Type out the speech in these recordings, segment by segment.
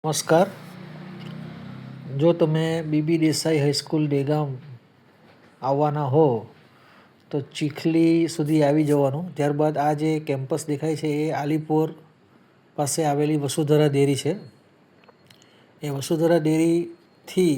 નમસ્કાર. જો તમે બીબી દેસાઈ હાઈસ્કૂલ દેગામ આવવાના હો તો ચીખલી સુધી આવી જવાનું. ત્યારબાદ આ જે કેમ્પસ દેખાય છે એ આલીપોર પાસે આવેલી વસુંધરા ડેરી છે. એ વસુંધરા ડેરીથી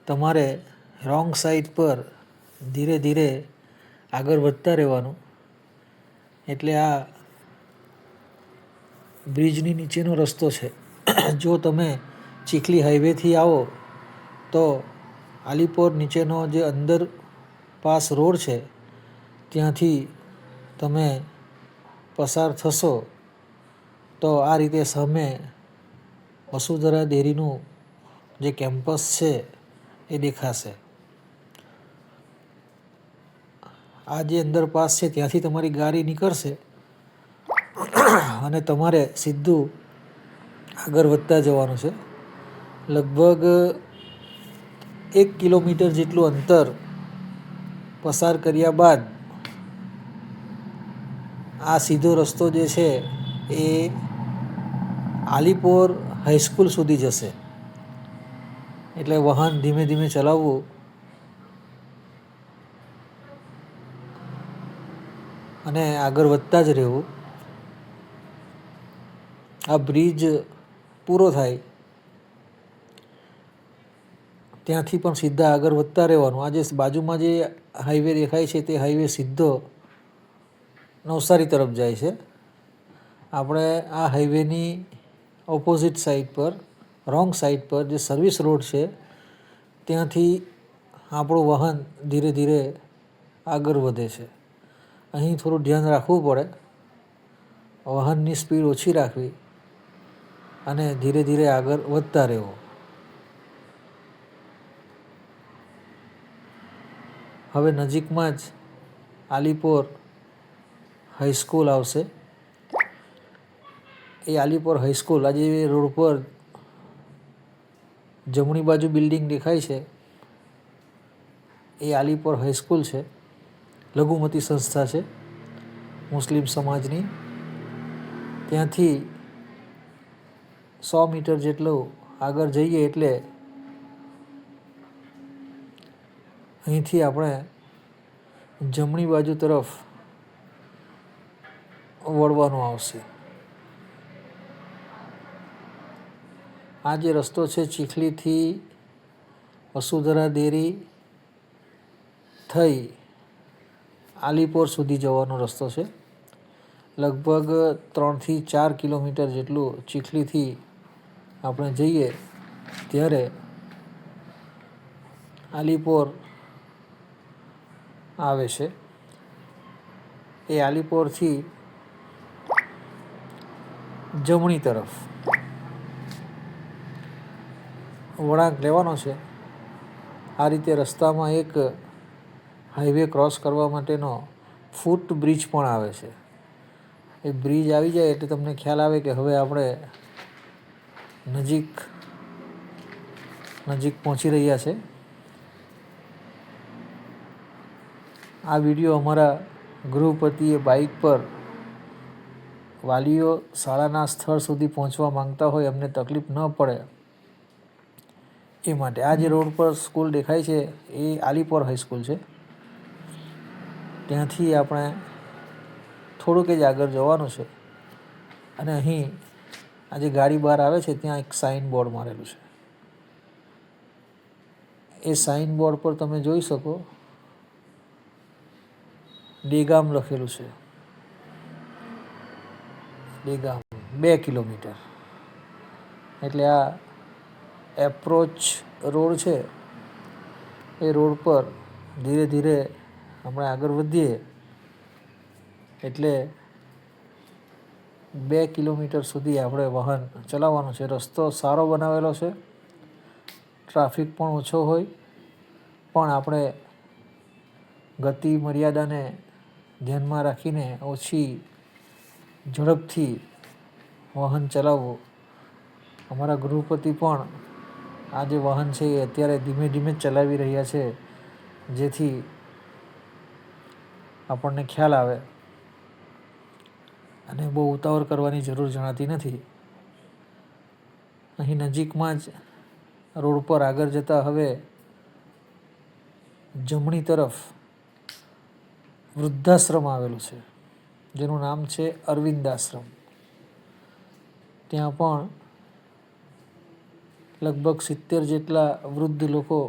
તમારે રોંગ સાઈડ પર ધીરે ધીરે આગળ વધતા રહેવાનું. એટલે આ બ્રિજની નીચેનો રસ્તો છે. જો તમે ચીખલી હાઈવેથી આવો તો આલીપોર નીચેનો જે અંડરપાસ રોડ છે ત્યાંથી તમે પસાર થશો તો આ રીતે સામે વસુંધરા ડેરીનું જે કેમ્પસ છે એ દેખાશે. આ જે અંડરપાસ છે ત્યાંથી તમારી ગાડી નીકળશે અને તમારે સીધું આગળ વધતા જવાનું છે. લગભગ 1 કિલોમીટર જેટલું અંતર પસાર કર્યા બાદ આ સીધો રસ્તો જે છે એ આલીપોર હાઈસ્કૂલ સુધી જશે. એટલે વાહન ધીમે ધીમે ચલાવવું અને આગળ વધતા જ રહેવું. આ બ્રિજ પૂરો થાય ત્યાંથી પણ સીધા આગળ વધતા રહેવાનું. આ જે બાજુમાં જે હાઈવે દેખાય છે તે હાઈવે સીધો નવસારી તરફ જાય છે. આપણે આ હાઈવેની ઓપોઝિટ સાઈડ પર રોંગ સાઈડ પર જે સર્વિસ રોડ છે ત્યાંથી આપણું વાહન ધીરે ધીરે આગળ વધે છે. અહીં થોડું ધ્યાન રાખવું પડે. વાહનની સ્પીડ ઓછી રાખવી અને ધીરે ધીરે આગળ વધતા રહેવું. હવે નજીકમાં જ આલીપોર હાઈસ્કૂલ આવશે. એ આલીપોર હાઈસ્કૂલ આજે રોડ પર જમણી બાજુ બિલ્ડિંગ દેખાય છે એ આલીપોર હાઈસ્કૂલ છે. લઘુમતી સંસ્થા છે મુસ્લિમ સમાજની. ત્યાંથી 100 મીટર જેટલું આગળ જઈએ એટલે અહીંથી આપણે જમણી બાજુ તરફ વળવાનું આવશે. આ જે રસ્તો છે ચીખલીથી વસુંધરા ડેરી થઈ આલીપોર સુધી જવાનો રસ્તો છે. લગભગ 3 થી 4 કિલોમીટર જેટલું ચીખલીથી આપણે જઈએ ત્યારે આલીપોર આવે છે. એ આલીપોરથી જમણી તરફ વળાંક લેવાનો છે. આ રીતે રસ્તામાં એક હાઈવે ક્રોસ કરવા માટેનો ફૂટ બ્રિજ પણ આવે છે. એ બ્રિજ આવી જાય એટલે તમને ખ્યાલ આવે કે હવે આપણે નજીક પહોંચી રહ્યા છે. આ વિડીયો અમારા ગૃહપતિએ બાઇક પર વાલીઓ શાળાના સ્થળ સુધી પહોંચવા માંગતા હોય એમને તકલીફ ન પડે એ માટે. આ જે રોડ પર સ્કૂલ દેખાય છે એ આલીપોર હાઈસ્કૂલ છે. ત્યાંથી આપણે થોડુંક જ આગળ જવાનું છે અને અહીં આ જે ગાડી બહાર આવે છે ત્યાં એક સાઇન બોર્ડ મારેલું છે. એ સાઇન બોર્ડ પર તમે જોઈ શકો દેગામ લખેલું છે. દેગામ 2 કિલોમીટર એટલે આ એપ્રોચ રોડ છે. એ રોડ પર ધીરે ધીરે આપણે આગળ વધીએ એટલે 2 કિલોમીટર સુધી આપણે વાહન ચલાવવાનું છે. રસ્તો સારો બનાવેલો છે. ટ્રાફિક પણ ઓછો હોય પણ આપણે ગતિ મર્યાદાને ધ્યાનમાં રાખીને ઓછી ઝડપથી વાહન ચલાવવું. અમારા ગૃહપતિ પણ આ જે વાહન છે એ અત્યારે ધીમે ધીમે જ ચલાવી રહ્યા છે જેથી આપણને ખ્યાલ આવે અને બહુ ઉતાવળ કરવાની જરૂર જણાતી નથી. અહીં નજીકમાં જ રોડ પર આગળ જતાં હવે જમણી તરફ વૃદ્ધાશ્રમ આવેલું છે, જેનું નામ છે અરવિંદ આશ્રમ. ત્યાં પણ લગભગ 70 જેટલા વૃદ્ધ લોકો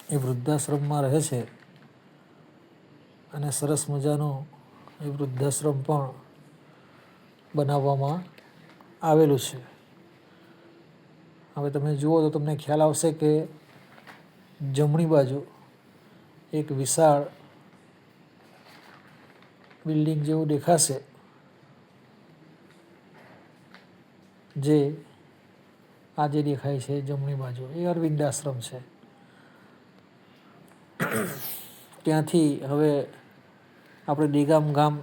એ વૃદ્ધાશ્રમમાં રહે છે અને સરસ મજાનું એ વૃદ્ધાશ્રમ પણ બનાવવામાં આવેલું છે. હવે તમે જુઓ તો તમને ખ્યાલ આવશે કે જમણી બાજુ એક વિશાળ બિલ્ડિંગ જેવું દેખાશે, જે આજે દેખાય છે જમણી બાજુ, એ અરવિંદ આશ્રમ છે. ત્યાંથી હવે આપણે દેગામ ગામ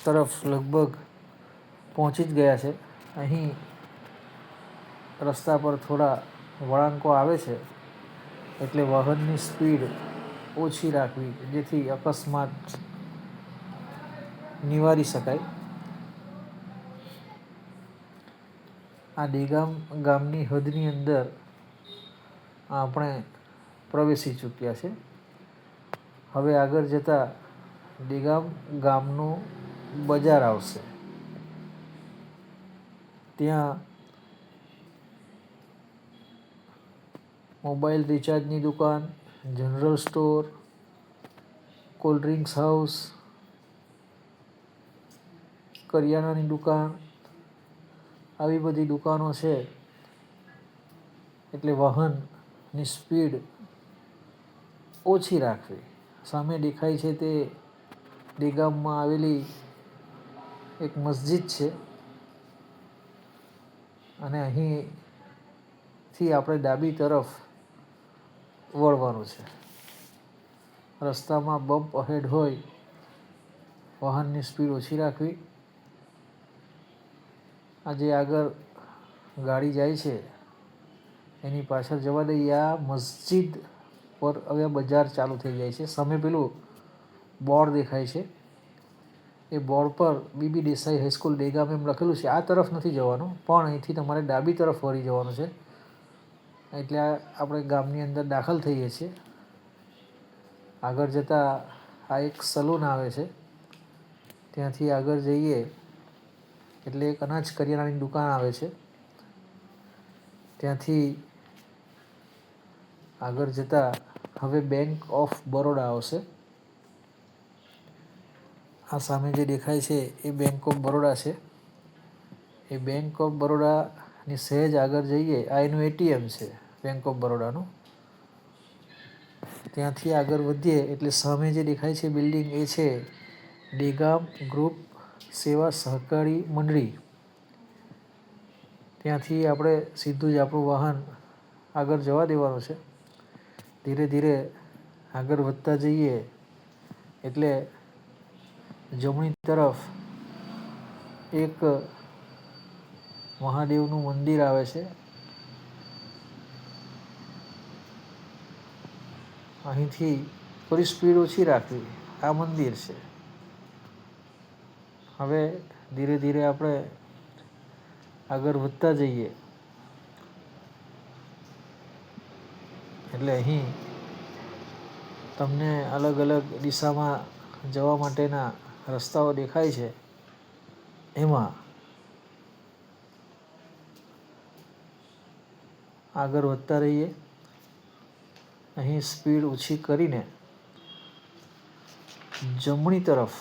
તરફ લગભગ પહોંચી જ ગયા છે. અહીં રસ્તા પર થોડા વળાંકો આવે છે, એટલે વાહનની સ્પીડ ઓછી રાખવી, જેથી અકસ્માત નિવારી શકાય. આ દેગામ ગામની હદની અંદર આપણે પ્રવેશી ચૂક્યા છે. હવે આગળ જતાં દેગામ ગામનું બજાર આવશે. ત્યાં મોબાઈલ રિચાર્જની દુકાન, general store, cold drinks house, કરિયાણાની દુકાન, આવી બધી દુકાનો છે. એટલે વાહનની સ્પીડ ઓછી રાખવી. સામે દેખાય છે તે દેગામમાં આવેલી એક મસ્જિદ છે અને અહીંથી આપણે ડાબી તરફ વળવાનું છે. રસ્તામાં બમ્પ અહેડ હોય, વાહનની સ્પીડ ઓછી રાખવી. આજે આગળ ગાડી જાય છે એની પાછળ જવા દઈએ. આ મસ્જિદ પર હવે બજાર ચાલુ થઈ જાય છે. સામે પેલું બોર્ડ દેખાય છે, એ બોર્ડ પર બીબી દેસાઈ હાઈસ્કૂલ દેગામ એમ લખેલું છે. આ તરફ નથી જવાનું, પણ અહીંથી તમારે ડાબી તરફ વળી જવાનું છે. એટલે આપણે ગામની અંદર દાખલ થઈએ છીએ. આગળ જતાં આ એક સલૂન આવે છે, ત્યાંથી આગળ જઈએ એટલે એક અનાજ કરિયાણાની દુકાન આવે છે. ત્યાંથી આગળ જતાં હવે બેંક ઓફ બરોડા આવશે. આ સામે જે દેખાય છે એ બેંક ઓફ બરોડા છે. એ બેંક ઓફ બરોડાની સહેજ આગળ જઈએ, આ એનું એટીએમ છે બેંક ઓફ બરોડાનું. ત્યાંથી આગળ વધીએ એટલે સામે જે દેખાય છે બિલ્ડિંગ, એ છે દેગામ ગ્રુપ સેવા સહકારી મંડળી. ત્યાંથી આપણે સીધું જ આપણું વાહન આગળ જવા દેવાનું છે. ધીરે ધીરે આગળ વધતા જઈએ એટલે જમણી તરફ એક મહાદેવનું મંદિર આવે છે. અહીંથી થોડી સ્પીડ ઓછી રાખવી. આ મંદિર છે. હવે ધીરે ધીરે આપણે આગળ વધતા જઈએ એટલે અહીં તમને અલગ અલગ દિશામાં જવા માટેના રસ્તાઓ દેખાય છે. એમાં આગળ વધતા રહીએ. અહીં સ્પીડ ઓછી કરીને જમણી તરફ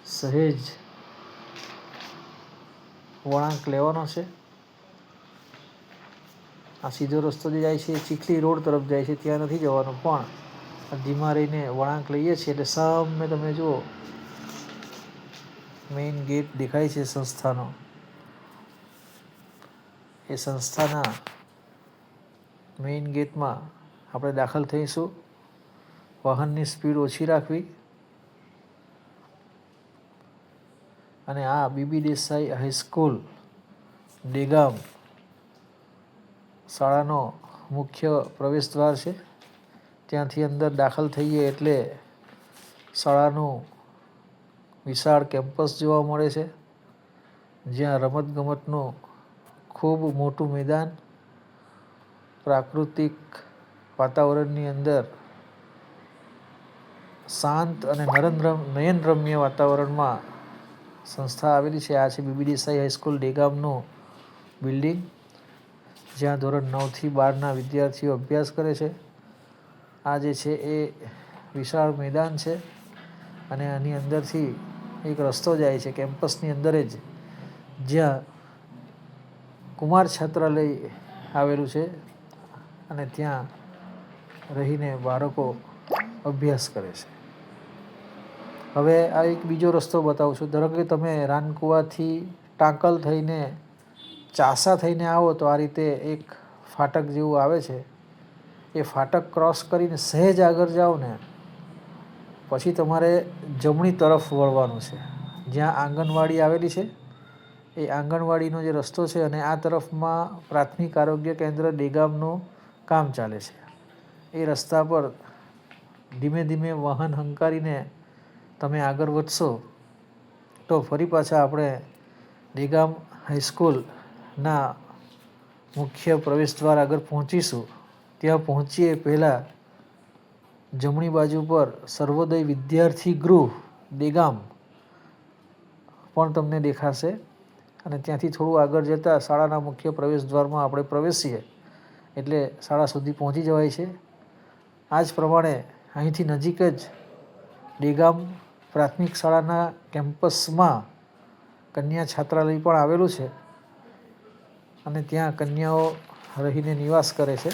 સહેજ વળાંક લેવાનો છે. આ સીધો રસ્તો જે જાય છે એ ચીખલી રોડ તરફ જાય છે, ત્યાં નથી જવાનું, પણ ધીમા રહીને વળાંક લઈએ છીએ એટલે સામે તમે જુઓ મેઇન ગેટ દેખાય છે સંસ્થાનો. એ સંસ્થાના મેઇન ગેટમાં આપણે દાખલ થઈશું. વાહનની સ્પીડ ઓછી રાખવી અને આ બીબી દેસાઈ હાઈસ્કૂલ દેગામ શાળાનો મુખ્ય પ્રવેશ દ્વાર છે. ત્યાંથી અંદર દાખલ થઈએ એટલે શાળાનું વિશાળ કેમ્પસ જોવા મળે છે, જ્યાં રમતગમતનું ખૂબ મોટું મેદાન, પ્રાકૃતિક વાતાવરણની અંદર શાંત અને નયનરમ્ય વાતાવરણમાં સંસ્થા આવેલી છે. આ છે બીબી દેસાઈ હાઈસ્કૂલ દેગામનું બિલ્ડિંગ, જ્યાં ધોરણ 9થી 12ના વિદ્યાર્થીઓ અભ્યાસ કરે છે. આ જે છે એ વિશાળ મેદાન છે અને આની અંદરથી એક રસ્તો જાય છે કેમ્પસની અંદર જ, જ્યાં કુમાર છાત્રાલય આવેલું છે અને ત્યાં રહીને બાળકો અભ્યાસ કરે છે. હવે આ એક બીજો રસ્તો બતાવું છું. ધારો કે તમે રાનકુવાથી ટાંકલ થઈને ચાસા થઈને આવો તો આ રીતે એક ફાટક જેવું આવે છે. એ ફાટક ક્રોસ કરીને સહેજ આગળ જાઓ ને પછી તમારે જમણી તરફ વળવાનું છે, જ્યાં આંગણવાડી આવેલી છે. એ આંગણવાડીનો જે રસ્તો છે અને આ તરફમાં પ્રાથમિક આરોગ્ય કેન્દ્ર દેગામનું કામ ચાલે છે. એ રસ્તા પર ધીમે ધીમે વાહન હંકારીને તમે આગળ વધશો તો ફરી પાછા આપણે દેગામ હાઈસ્કૂલના મુખ્ય પ્રવેશદ્વાર આગળ પહોંચીશું. ત્યાં પહોંચીએ પહેલાં જમણી બાજુ પર સર્વોદય વિદ્યાર્થી ગૃહ દેગામ પણ તમને દેખાશે અને ત્યાંથી થોડું આગળ જતાં શાળાના મુખ્ય પ્રવેશદ્વારમાં આપણે પ્રવેશીએ એટલે શાળા સુધી પહોંચી જવાય છે. આ જ પ્રમાણે અહીંથી નજીક જ દેગામ પ્રાથમિક શાળાના કેમ્પસમાં કન્યા છાત્રાલય પણ આવેલું છે અને ત્યાં કન્યાઓ રહીને નિવાસ કરે છે,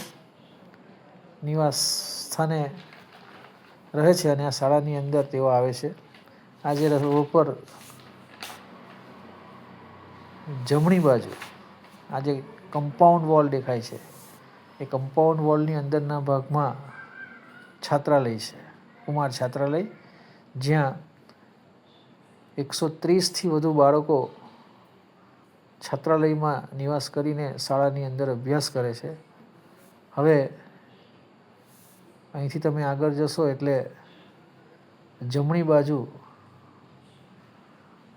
નિવાસ સ્થાને રહે છે અને આ શાળાની અંદર તેઓ આવે છે. આજે રોડ પર જમણી બાજુ આ જે કમ્પાઉન્ડ વોલ દેખાય છે એ કમ્પાઉન્ડ વોલની અંદરના ભાગમાં છાત્રાલય છે, કુમાર છાત્રાલય, જ્યાં 130થી વધુ બાળકો છાત્રાલયમાં નિવાસ કરીને શાળાની અંદર અભ્યાસ કરે છે. હવે અહીંથી તમે આગળ જશો એટલે જમણી બાજુ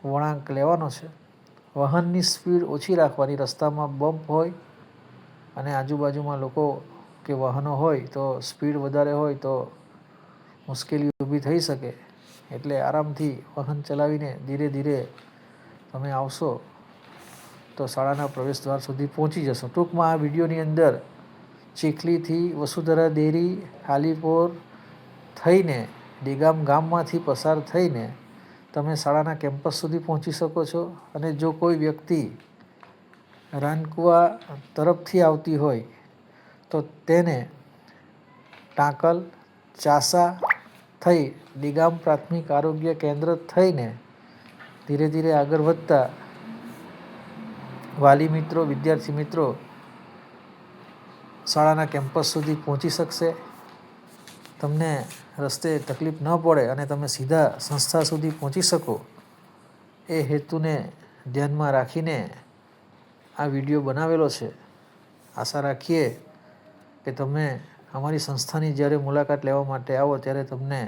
વળાંક લેવાનો છે. વાહનની સ્પીડ ઓછી રાખવાની. રસ્તામાં બમ્પ હોય અને આજુબાજુમાં લોકો કે વાહનો હોય તો સ્પીડ વધારે હોય તો મુશ્કેલી ઊભી થઈ શકે. એટલે આરામથી વાહન ચલાવીને ધીરે ધીરે તમે આવશો તો શાળાના પ્રવેશદ્વાર સુધી પહોંચી જશો. ટૂંકમાં આ વિડીયોની અંદર ચીખલીથી વસુધરા ડેરી, હાલીપોર થઈને દેગામ ગામમાંથી પસાર થઈને તમે શાળાના કેમ્પસ સુધી પહોંચી શકો છો. અને જો કોઈ વ્યક્તિ રાનકુવા તરફથી આવતી હોય તો તેને ટાંકલ, ચાસા થઈ દેગામ પ્રાથમિક આરોગ્ય કેન્દ્ર થઈને ધીરે ધીરે આગળ વધતા વાલી મિત્રો, વિદ્યાર્થી મિત્રો શાળાના કેમ્પસ સુધી પહોંચી શકશે. તમને રસ્તે તકલીફ ન પડે અને તમે સીધા સંસ્થા સુધી પહોંચી શકો એ હેતુને ધ્યાનમાં રાખીને આ વિડીયો બનાવેલો છે. આશા રાખીએ કે તમે અમારી સંસ્થાની જ્યારે મુલાકાત લેવા માટે આવો ત્યારે તમને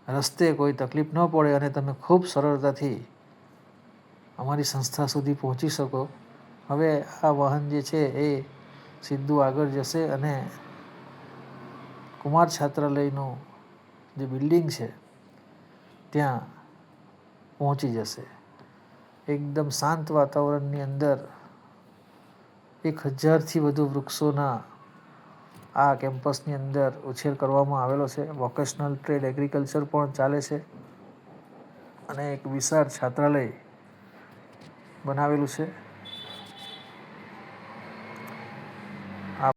રસ્તે કોઈ તકલીફ ન પડે અને તમે ખૂબ સરળતાથી અમારી સંસ્થા સુધી પહોંચી શકો. હવે આ વાહન જે છે એ સીધું આગળ જશે અને કુમાર છાત્રાલયનું જે બિલ્ડિંગ છે ત્યાં પહોંચી જશે. એકદમ શાંત વાતાવરણની અંદર 1000થી વધુ વૃક્ષોના આ કેમ્પસની અંદર ઉછેર કરવામાં આવેલો છે. વોકેશનલ ટ્રેડ એગ્રીકલ્ચર પણ ચાલે છે અને એક વિશાળ છાત્રાલય બનાવેલું છે.